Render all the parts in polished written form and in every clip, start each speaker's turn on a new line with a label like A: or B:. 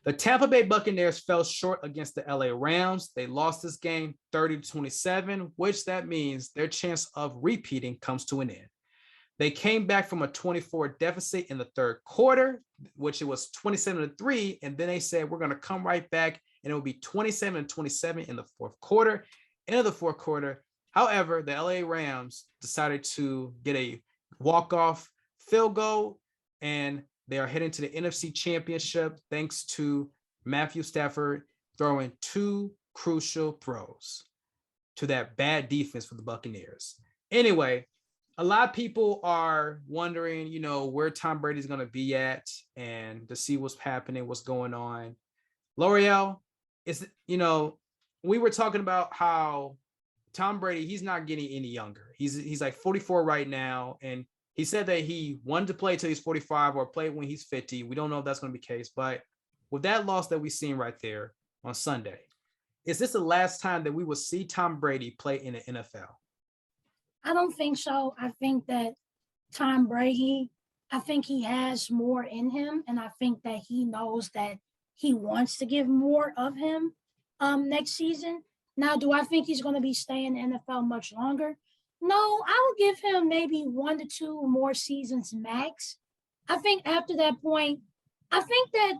A: The Tampa Bay Buccaneers fell short against the LA Rams. They lost this game 30-27, which that means their chance of repeating comes to an end. They came back from a 24 deficit in the third quarter, which it was 27-3. And then they said, we're going to come right back and it will be 27-27 in the fourth quarter. Into the fourth quarter. However, the LA Rams decided to get a walk-off field goal, and they are heading to the NFC Championship thanks to Matthew Stafford throwing two crucial throws to that bad defense for the Buccaneers. Anyway, a lot of people are wondering, where Tom Brady's going to be at and to see what's happening, what's going on. Loreal, we were talking about how Tom Brady, he's not getting any younger. He's like 44 right now, and he said that he wanted to play till he's 45 or play when he's 50. We don't know if that's going to be the case, but with that loss that we've seen right there on Sunday, is this the last time that we will see Tom Brady play in the NFL?
B: I don't think so. I think that Tom Brady, I think he has more in him, and I think that he knows that he wants to give more of him next season. Now, do I think he's going to be staying in the NFL much longer? No, I would give him maybe 1 to 2 more seasons max. I think after that point, I think that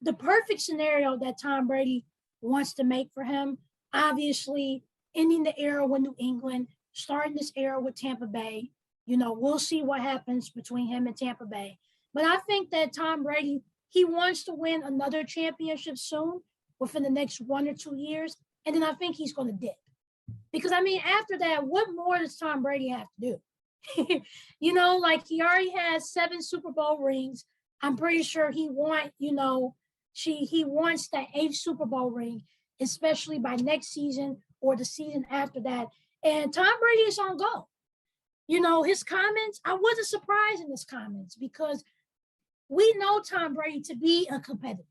B: the perfect scenario that Tom Brady wants to make for him, obviously ending the era with New England, starting this era with Tampa Bay. We'll see what happens between him and Tampa Bay. But I think that Tom Brady, he wants to win another championship soon, within the next 1 or 2 years. And then I think he's going to dip. Because, after that, what more does Tom Brady have to do? He already has 7 Super Bowl rings. I'm pretty sure he wants that 8th Super Bowl ring, especially by next season or the season after that. And Tom Brady is on go. His comments, I wasn't surprised in his comments because we know Tom Brady to be a competitor.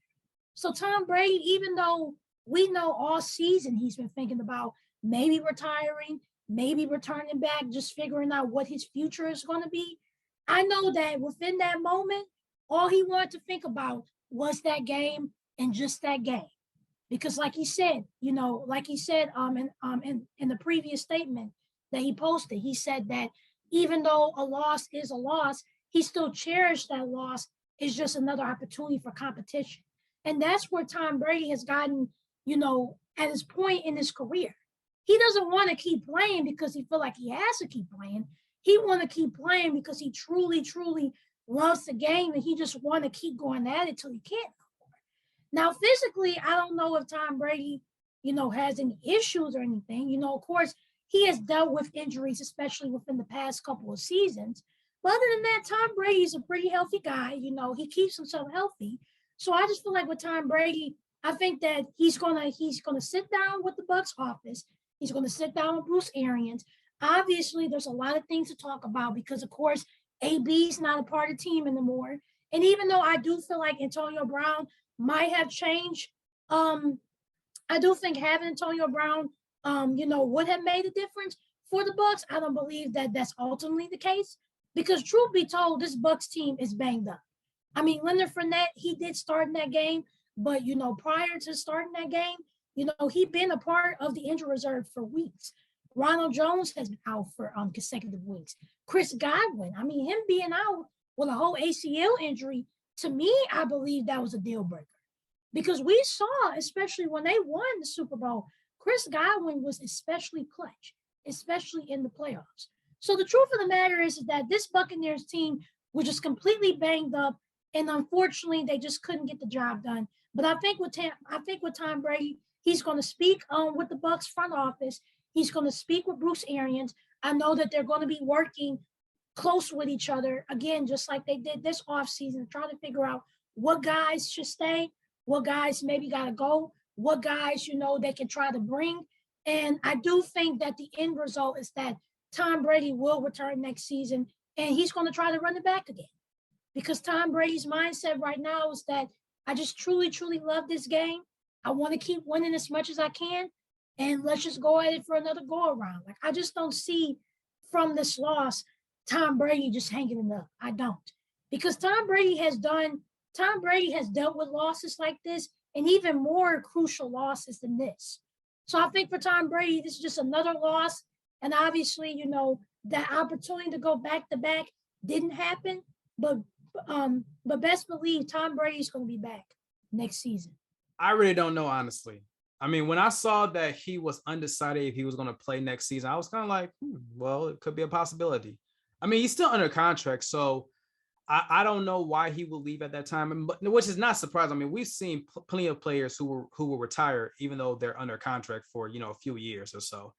B: So Tom Brady, even though we know all season he's been thinking about maybe retiring, maybe returning back, just figuring out what his future is going to be, I know that within that moment, all he wanted to think about was that game and just that game. Because like he said, in the previous statement that he posted, he said that even though a loss is a loss, he still cherished that loss. It's just another opportunity for competition. And that's where Tom Brady has gotten, at his point in his career. He doesn't want to keep playing because he feels like he has to keep playing. He want to keep playing because he truly, truly loves the game, and he just want to keep going at it till he can't no more. Now, physically, I don't know if Tom Brady, has any issues or anything. Of course, he has dealt with injuries, especially within the past couple of seasons. But other than that, Tom Brady's a pretty healthy guy. He keeps himself healthy. So I just feel like with Tom Brady, I think that he's gonna sit down with the Bucs office. He's gonna sit down with Bruce Arians. Obviously, there's a lot of things to talk about because, of course, AB's not a part of the team anymore. And even though I do feel like Antonio Brown might have changed, I do think having Antonio Brown, would have made a difference for the Bucs. I don't believe that that's ultimately the case because, truth be told, this Bucs team is banged up. Leonard Fournette, he did start in that game, but, prior to starting that game, he'd been a part of the injury reserve for weeks. Ronald Jones has been out for consecutive weeks. Chris Godwin, him being out with a whole ACL injury, to me, I believe that was a deal breaker. Because we saw, especially when they won the Super Bowl, Chris Godwin was especially clutch, especially in the playoffs. So the truth of the matter is that this Buccaneers team was just completely banged up, and unfortunately, they just couldn't get the job done. But I think with Tom Brady, he's going to speak with the Bucs front office. He's going to speak with Bruce Arians. I know that they're going to be working close with each other, again, just like they did this offseason, trying to figure out what guys should stay, what guys maybe got to go, what guys, they can try to bring. And I do think that the end result is that Tom Brady will return next season, and he's going to try to run it back again. Because Tom Brady's mindset right now is that I just truly, truly love this game. I want to keep winning as much as I can, and let's just go at it for another go-around. Like, I just don't see from this loss Tom Brady just hanging it up. I don't. Because Tom Brady has dealt with losses like this and even more crucial losses than this. So I think for Tom Brady, this is just another loss. And obviously, that opportunity to go back to back didn't happen. But best believe Tom Brady's going to be back next season.
A: I really don't know, honestly. I mean, when I saw that he was undecided if he was going to play next season, I was kind of like, well, it could be a possibility. I mean, he's still under contract, so I don't know why he will leave at that time, but which is not surprising. I mean, we've seen plenty of players who will retire even though they're under contract for a few years or so.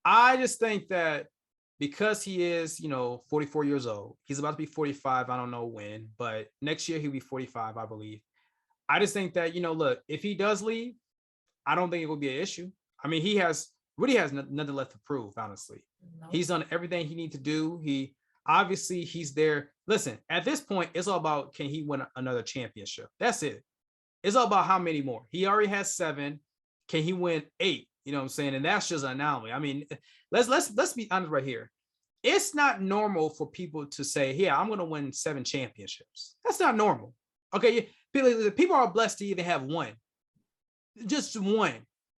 A: I just think that because he is 44 years old, he's about to be 45. I don't know when, but next year he'll be 45, I believe. I just think that look, if he does leave, I don't think it will be an issue. I mean, he really has nothing left to prove. Honestly, He's done everything he needs to do. Obviously, he's there. Listen, at this point, it's all about can he win another championship? That's it. It's all about how many more. He already has 7. Can he win 8? You know what I'm saying? And that's just an anomaly. I mean, let's be honest right here. It's not normal for people to say, "Yeah, I'm going to win 7 championships." That's not normal. Okay, people are blessed to even have 1, just 1.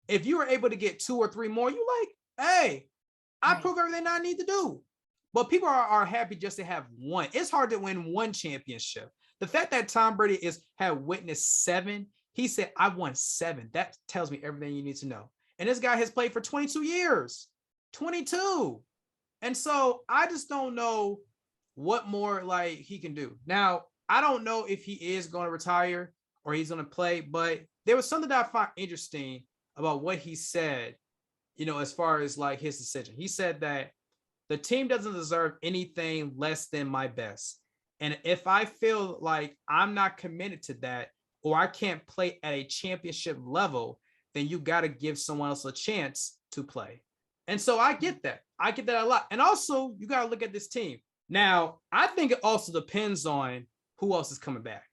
A: If you were able to get 2 or 3 more, you like, hey, I prove everything I need to do. But people are happy just to have 1. It's hard to win 1 championship. The fact that Tom Brady had witnessed 7, he said, I won 7. That tells me everything you need to know. And this guy has played for 22 years. 22. And so I just don't know what more like he can do. Now, I don't know if he is going to retire or he's going to play, but there was something that I found interesting about what he said, as far as like his decision. He said that the team doesn't deserve anything less than my best. And if I feel like I'm not committed to that, or I can't play at a championship level, then you got to give someone else a chance to play. And so I get that. I get that a lot. And also, you got to look at this team. Now, I think it also depends on who else is coming back.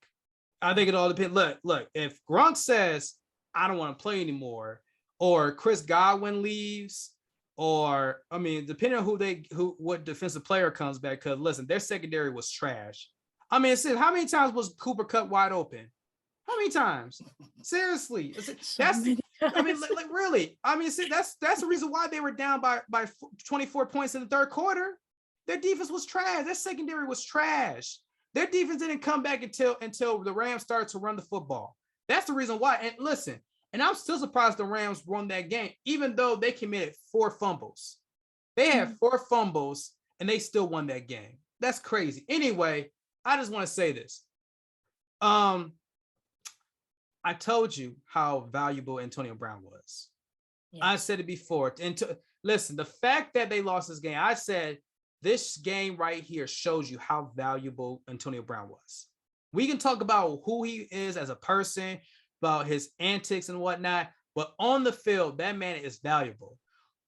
A: I think it all depends. Look, if Gronk says, I don't want to play anymore, or Chris Godwin leaves, or I mean, depending on what defensive player comes back, because listen, their secondary was trash. I mean, how many times was Cooper Kupp wide open? How many times? Seriously, I mean, like really. I mean, see, that's the reason why they were down by 24 points in the third quarter. Their defense was trash. Their secondary was trash. Their defense didn't come back until the Rams started to run the football. That's the reason why. And listen, and I'm still surprised the Rams won that game, even though they committed 4 fumbles. They had 4 fumbles and they still won that game. That's crazy. Anyway, I just want to say this. I told you how valuable Antonio Brown was. Yeah. I said it before. Listen, the fact that they lost this game, I said this game right here shows you how valuable Antonio Brown was. We can talk about who he is as a person, about his antics and whatnot, but on the field, that man is valuable.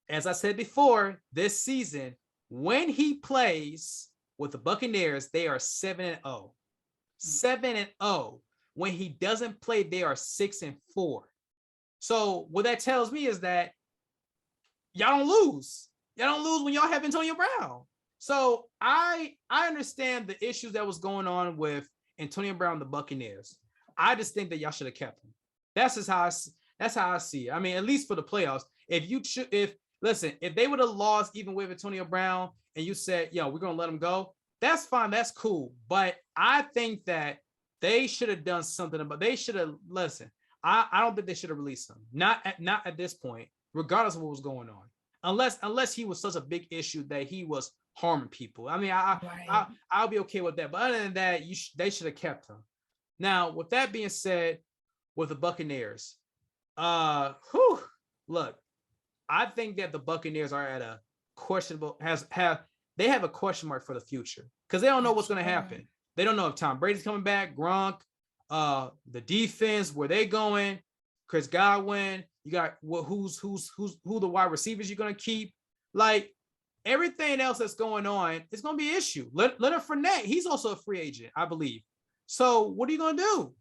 A: As I said before, this season, when he plays with the Buccaneers, they are 7-0. 7-0. When he doesn't play, they are 6-4. So what that tells me is that y'all don't lose. Y'all don't lose when y'all have Antonio Brown. So I understand the issues that was going on with Antonio Brown and the Buccaneers. I just think that y'all should have kept him. That's how I see it. I mean, at least for the playoffs. If they would have lost even with Antonio Brown and you said, we're gonna let him go, that's fine, that's cool. But I think that they should have done something about. They should have listened. I don't think they should have released him. Not at this point, regardless of what was going on. Unless he was such a big issue that he was harming people. I mean, I'll be okay with that. But other than that, they should have kept him. Now, with that being said, with the Buccaneers, look, I think that the Buccaneers are at a questionable they have a question mark for the future because they don't know what's going to happen. They don't know if Tom Brady's coming back, Gronk, the defense, where they going, Chris Godwin. You got who the wide receivers you're going to keep. Like everything else that's going on, it's going to be an issue. Leonard Fournette, he's also a free agent, I believe. So what are you going to do?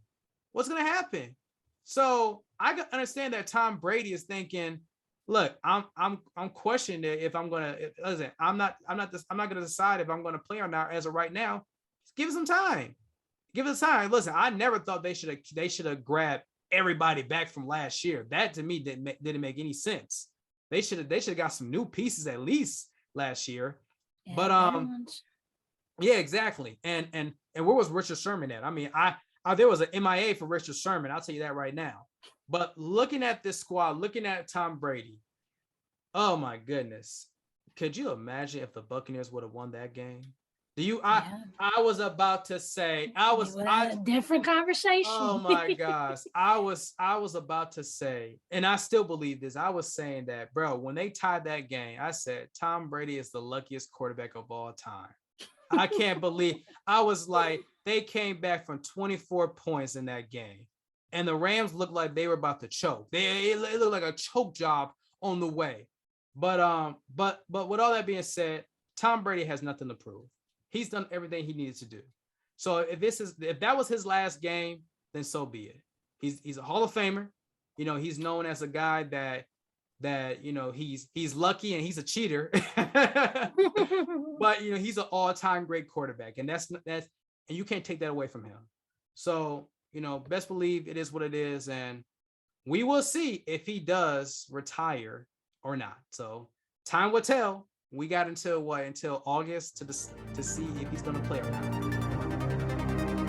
A: What's going to happen? So I can understand that Tom Brady is thinking, look, I'm questioning it if I'm going to listen. I'm not going to decide if I'm going to play or not as of right now. Give it some time. Give it time. Listen, I never thought they should have grabbed everybody back from last year. That to me didn't make any sense. They should have got some new pieces at least last year.
B: Yeah,
A: But yeah, exactly. And where was Richard Sherman at? I mean, I there was an MIA for Richard Sherman. I'll tell you that right now. But looking at this squad, looking at Tom Brady, oh my goodness. Could you imagine if the Buccaneers would have won that game? I was about to say,
B: a different conversation.
A: Oh my gosh. I was about to say, and I still believe this. I was saying that, bro, when they tied that game, I said Tom Brady is the luckiest quarterback of all time. I can't believe. I was like, they came back from 24 points in that game. And the Rams looked like they were about to choke. It looked like a choke job on the way. But with all that being said, Tom Brady has nothing to prove. He's done everything he needed to do. So if that was his last game, then so be it. He's a Hall of Famer. You know, he's known as a guy that you know, he's lucky and he's a cheater. But you know, he's an all-time great quarterback, and that's and you can't take that away from him. So, you know, best believe it is what it is, and we will see if he does retire or not. So time will tell. We got until August to see if he's going to play or not.